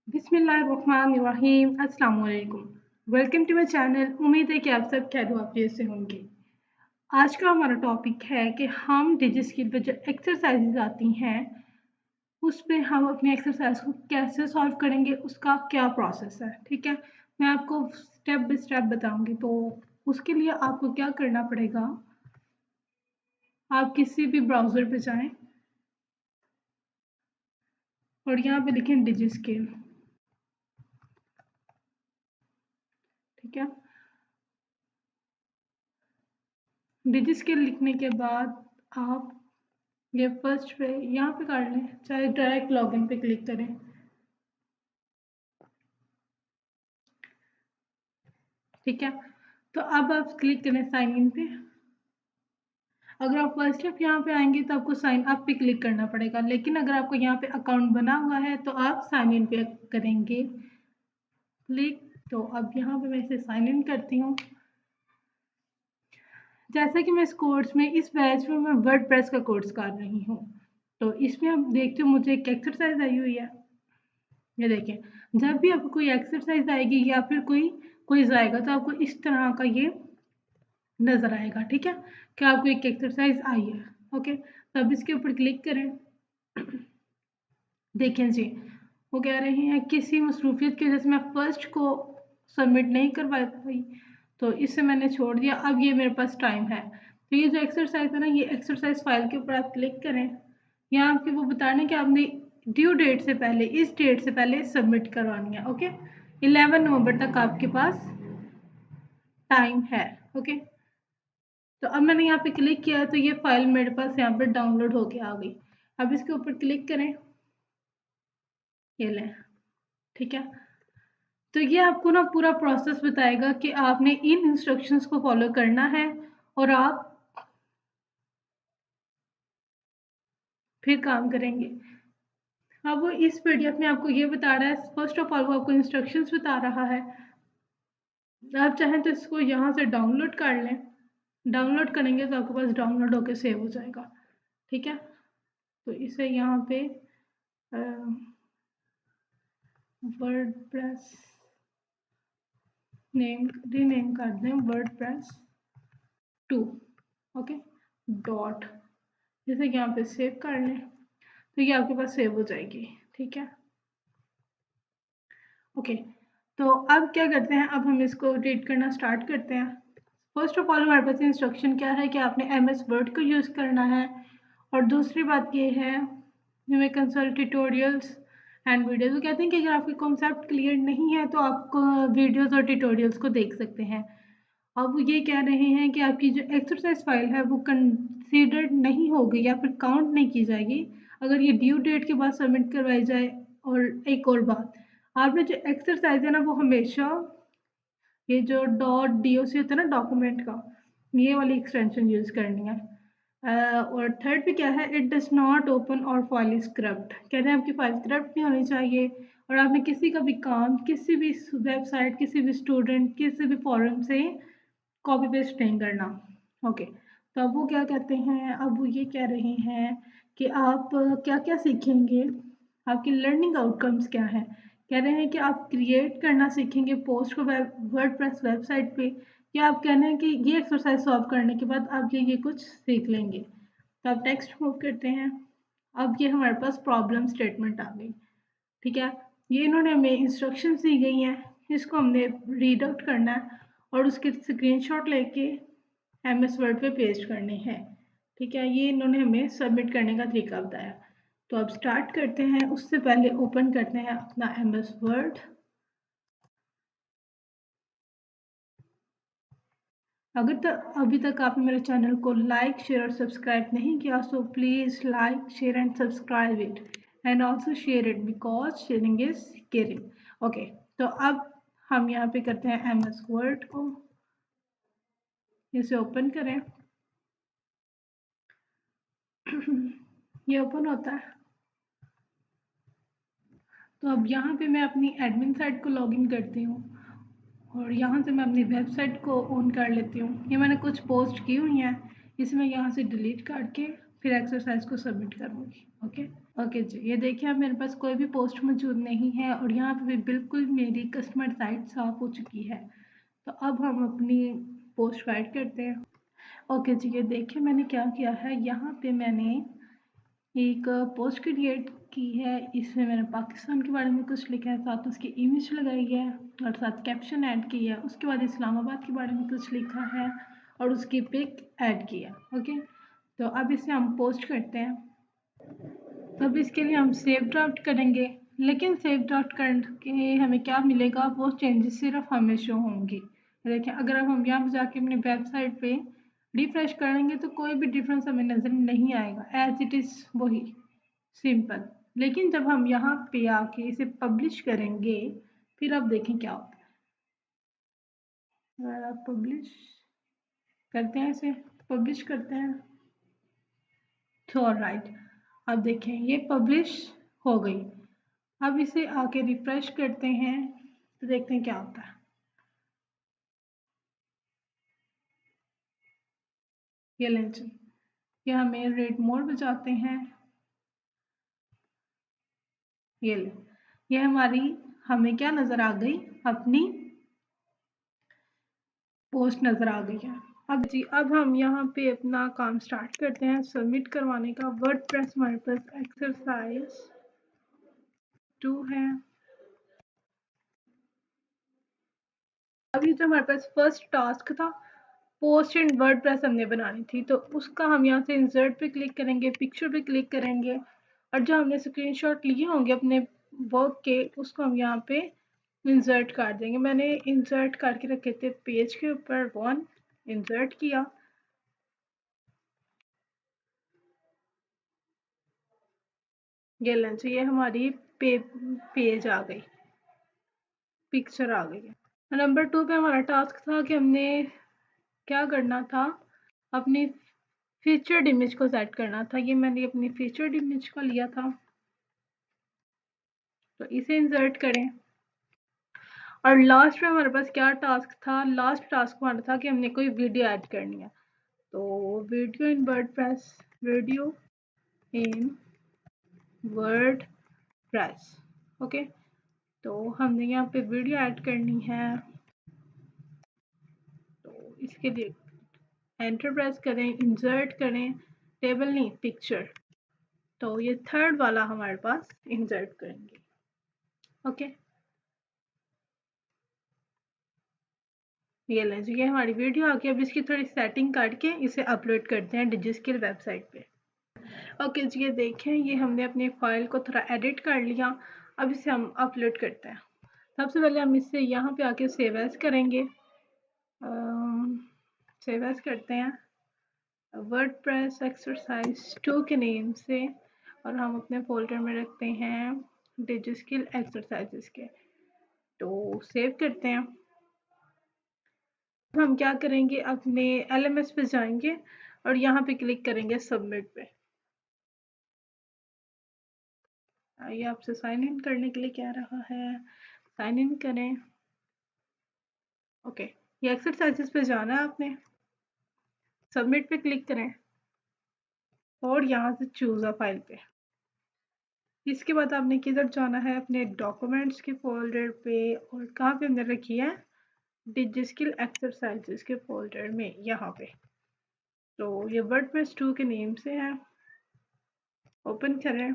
बिस्मिल्लाहिर्रहमानिर्रहीम अस्सलाम वालेकुम। Welcome to my channel. उम्मीद है कि आप सब खैर वाफियत से होंगे। आज का हमारा टॉपिक है कि हम डिजिस्किल पे जो एक्सरसाइजेज आती हैं उस पे हम अपनी एक्सरसाइज को कैसे सॉल्व करेंगे, उसका क्या प्रोसेस है। ठीक है, मैं आपको स्टेप बाय स्टेप बताऊंगी। तो उसके लिए आपको क्या करना पड़ेगा, आप किसी भी ब्राउज़र पे जाएं और यहाँ पे लिखें डिजिस्किल। ठीक है, डिजिस्किल लिखने के बाद आप ये फर्स्ट पे यहाँ पे कर लें, चाहे डायरेक्ट लॉगिन पे क्लिक करें। ठीक है, तो अब आप क्लिक करें साइन इन पे। अगर आप फर्स्ट स्टेप यहाँ पे आएंगे तो आपको साइन अप पे क्लिक करना पड़ेगा, लेकिन अगर आपको यहाँ पे अकाउंट बना हुआ है तो आप साइन इन पे करेंगे क्लिक। तो अब यहाँ पे मैं इसे साइन इन करती हूँ। जैसा कि मैं इस कोर्स में, इस बैच में मैं वर्डप्रेस का कोर्स कर रही हूँ, तो इसमें आप देखते हो मुझे एक एक्सरसाइज आई हुई है। ये देखें, जब भी आपको कोई एक्सरसाइज आएगी या फिर कोई क्विज आएगा तो आपको इस तरह का ये नजर आएगा। ठीक है, कि आपको एक एक्सरसाइज आई है। ओके, तो अब इसके ऊपर क्लिक करें। देखें जी, वो कह रहे हैं किसी मसरूफियत की वजह से मैं फर्स्ट को सबमिट नहीं करवा पाई, तो इसे मैंने छोड़ दिया। अब ये मेरे पास टाइम है, तो ये जो एक्सरसाइज है ना, ये एक्सरसाइज फाइल के ऊपर आप क्लिक करें। यहाँ आपके वो बताना है कि आपने ड्यू डेट से पहले, इस डेट से पहले सबमिट करवानी है। ओके, 11 नवंबर तक आपके पास टाइम है। ओके, तो अब मैंने यहाँ पे क्लिक किया तो ये फाइल मेरे पास यहाँ पे डाउनलोड होके आ गई। अब इसके ऊपर क्लिक करें, ये लें। ठीक है, तो ये आपको ना पूरा प्रोसेस बताएगा कि आपने इन इंस्ट्रक्शंस को फॉलो करना है और आप फिर काम करेंगे। अब वो इस पीडीएफ में आपको ये बता रहा है, फर्स्ट ऑफ ऑल वो आपको इंस्ट्रक्शंस बता रहा है। आप चाहें तो इसको यहाँ से डाउनलोड कर लें। डाउनलोड करेंगे तो आपके पास डाउनलोड होकर सेव हो जाएगा। ठीक है, तो इसे यहाँ पे वर्डप्रेस नेम रीनेम कर दें, वर्डप्रेस 2। ओके, डॉट, जैसे कि यहाँ पे सेव कर लें तो ये आपके पास सेव हो जाएगी। ठीक है, ओके, तो अब क्या करते हैं, अब हम इसको रीड करना स्टार्ट करते हैं। फर्स्ट ऑफ ऑल हमारे पास इंस्ट्रक्शन क्या है कि आपने एमएस वर्ड को यूज़ करना है, और दूसरी बात ये है you may consult tutorials and videos. वो कहते हैं कि अगर आपके कॉन्सेप्ट क्लियर नहीं है तो आप वीडियोज और ट्यूटोरियल्स को देख सकते हैं। अब वो ये कह रहे हैं कि आपकी जो एक्सरसाइज फाइल है वो कंसीडर्ड नहीं होगी या फिर काउंट नहीं की जाएगी अगर ये ड्यू डेट के बाद सबमिट करवाई जाए। और एक और बात, आपने जो एक्सरसाइज है ना वो हमेशा ये जो डॉट डीओसी होता है ना डॉक्यूमेंट का, ये वाली एक्सटेंशन यूज करनी है। और थर्ड पे क्या है, इट डज नॉट ओपन और फाइल इज करप्ट। कहते हैं आपकी फाइल करप्ट नहीं होनी चाहिए, और आपने किसी का भी काम किसी भी वेबसाइट, किसी भी स्टूडेंट, किसी भी फॉरम से कॉपी पेस्ट नहीं करना। ओके, तो अब वो क्या कहते हैं, अब वो ये कह रहे हैं कि आप क्या क्या सीखेंगे, आपकी लर्निंग आउटकम्स क्या है। कह रहे हैं कि आप क्रिएट करना सीखेंगे पोस्ट को वर्डप्रेस वेबसाइट पे, या आप कह रहे हैं कि ये एक्सरसाइज सॉल्व करने के बाद आप ये कुछ सीख लेंगे। तो आप टेक्स्ट मूव करते हैं। अब ये हमारे पास प्रॉब्लम स्टेटमेंट आ गई। ठीक है, ये इन्होंने हमें इंस्ट्रक्शंस दी गई हैं, इसको हमने रीड आउट करना है और उसके स्क्रीनशॉट लेके एमएस वर्ड पे पेस्ट करने हैं। ठीक है, ये इन्होंने हमें सबमिट करने का तरीका बताया। तो अब स्टार्ट करते हैं। उससे पहले ओपन करते हैं अपना एमएस वर्ड। अगर तक अभी तक आपने मेरे चैनल को लाइक, शेयर और सब्सक्राइब नहीं किया so please like, share and subscribe it, and also share it because sharing is caring. Okay, तो अब हम यहाँ पे करते हैं एमएस वर्ड को, इसे ओपन करें। ये ओपन होता है। तो अब यहाँ पे मैं अपनी एडमिन साइट को लॉगिन करती हूँ और यहाँ से मैं अपनी वेबसाइट को ऑन कर लेती हूँ। ये मैंने कुछ पोस्ट की हुई हैं, इसे मैं यहाँ से डिलीट करके फिर एक्सरसाइज को सबमिट करूँगी। ओके, ओके जी, ये देखिए अब मेरे पास कोई भी पोस्ट मौजूद नहीं है और यहाँ पे भी बिल्कुल मेरी कस्टमर साइट साफ हो चुकी है। तो अब हम अपनी पोस्ट राइट करते हैं। ओके जी, ये देखिए मैंने क्या किया है, यहाँ पे मैंने एक पोस्ट क्रिएट की है। इसमें मैंने पाकिस्तान के बारे में कुछ लिखा है, साथ उसकी इमेज लगाई है और साथ कैप्शन ऐड की है। उसके बाद इस्लामाबाद के बारे में कुछ लिखा है और उसकी पिक ऐड की है। ओके, तो अब इसे हम पोस्ट करते हैं। अब इसके लिए हम सेव ड्राफ्ट करेंगे, लेकिन सेव ड्राफ्ट करके हमें क्या मिलेगा, वो चेंजेस सिर्फ हमें शो होंगी। देखिए अगर अब हम यहाँ पर जाके अपनी वेबसाइट पे रिफ्रेश करेंगे तो कोई भी डिफरेंस हमें नज़र नहीं आएगा, एज इट इज़ वही सिंपल। लेकिन जब हम यहाँ पे आके इसे पब्लिश करेंगे फिर अब देखें क्या होता है। अगर आप पब्लिश करते हैं, इसे पब्लिश करते हैं तो राइट, अब देखें ये पब्लिश हो गई। अब इसे आके रिफ्रेश करते हैं तो देखते हैं क्या होता है। ये लें जी, ये हमें रेड मोड बजाते हैं। ये ले, ये हमारी हमें क्या नज़र आ गई, अपनी पोस्ट नज़र आ गई है। अब जी अब हम यहाँ पे अपना काम स्टार्ट करते हैं सबमिट करवाने का। वर्डप्रेस हमारे पास एक्सरसाइज 2 है। अभी जो हमारे पास फर्स्ट टास्क था, पोस्ट इन वर्डप्रेस हमने बनानी थी, तो उसका हम यहाँ से इंसर्ट पे क्लिक करेंगे, पिक्चर पे क्लिक करेंगे और जो हमने स्क्रीनशॉट लिए होंगे अपने वर्क के, उसको हम यहाँ पे इंसर्ट कर देंगे। मैंने इंसर्ट करके रखे थे पेज के ऊपर, 1 इंसर्ट किया। ये लें, ये हमारी पेज आ गई, पिक्चर आ गई है। नंबर 2 पे हमारा टास्क था कि हमने क्या करना था, अपनी फीचर्ड इमेज को सेट करना था। ये मैंने अपनी फीचर्ड इमेज को लिया था, तो इसे इंसर्ट करें। और लास्ट में हमारे पास क्या टास्क था, लास्ट टास्क हमारा था कि हमने कोई वीडियो ऐड करनी है। तो वीडियो इन वर्डप्रेस, वीडियो इन वर्डप्रेस। ओके, तो हमने यहाँ पे वीडियो ऐड करनी है, तो इसके लिए एंटर प्रेस करें, इंसर्ट करें, टेबल नहीं पिक्चर। तो ये थर्ड वाला हमारे पास इंसर्ट करेंगे। ओके, ये लें जी, ये हमारी वीडियो आ गई। अब इसकी थोड़ी सेटिंग करके इसे अपलोड करते हैं डिजिस्किल वेबसाइट पे। ओके जी, ये देखें ये हमने अपनी फाइल को थोड़ा एडिट कर लिया। अब इसे हम अपलोड करते हैं। सबसे पहले हम इसे यहाँ पे आके सेव एज करेंगे। सेव एज करते हैं वर्डप्रेस एक्सरसाइज 2 के नेम से, और हम अपने फोल्डर में रखते हैं डिजिस्किल एक्सरसाइजेस के। तो सेव करते हैं। हम क्या करेंगे, अपने LMS पे जाएंगे और यहाँ पे क्लिक करेंगे सबमिट पे। ये आपसे साइन इन करने के लिए कह रहा है, साइन इन करें। ओके, ये एक्सरसाइजेस पे जाना है आपने, सबमिट पे क्लिक करें और यहाँ से चूज अ फाइल पे। इसके बाद आपने किधर जाना है, अपने डॉक्यूमेंट्स के फोल्डर पे, और कहाँ पे हमने रखी है, डिजिस्किल एक्सरसाइजेस के फोल्डर में, यहाँ पे। तो ये वर्डप्रेस 2 के नेम से है, ओपन करें।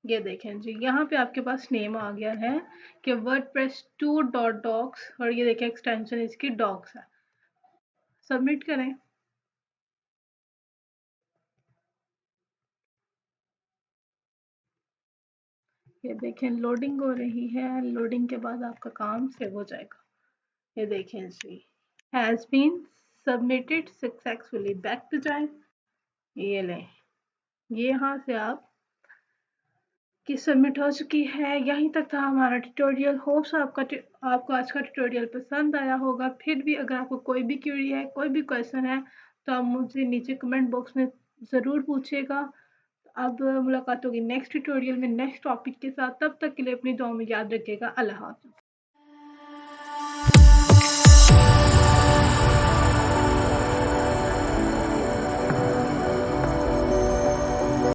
ये देखें जी, यहाँ पे आपके पास नेम आ गया है कि वर्डप्रेस 2 डॉट डॉक्स, और ये देखें एक्सटेंशन इसकी डॉक्स है। सबमिट करें। ये देखें लोडिंग हो रही है, लोडिंग के बाद आपका काम सेव हो जाएगा। ये देखें जी, has been submitted successfully, back पे जाएं। ये लें, ये यहाँ से आप कि सबमिट हो चुकी है। यहीं तक था हमारा ट्यूटोरियल। होप्स आपको आज का ट्यूटोरियल पसंद आया होगा। फिर भी अगर आपको कोई भी क्वेरी है, कोई भी क्वेश्चन है, तो आप मुझे नीचे कमेंट बॉक्स में ज़रूर पूछिएगा। अब मुलाकात होगी नेक्स्ट ट्यूटोरियल में नेक्स्ट टॉपिक के साथ। तब तक के लिए अपनी दुआ में याद रखिएगा। अल्लाह हाफ़िज़।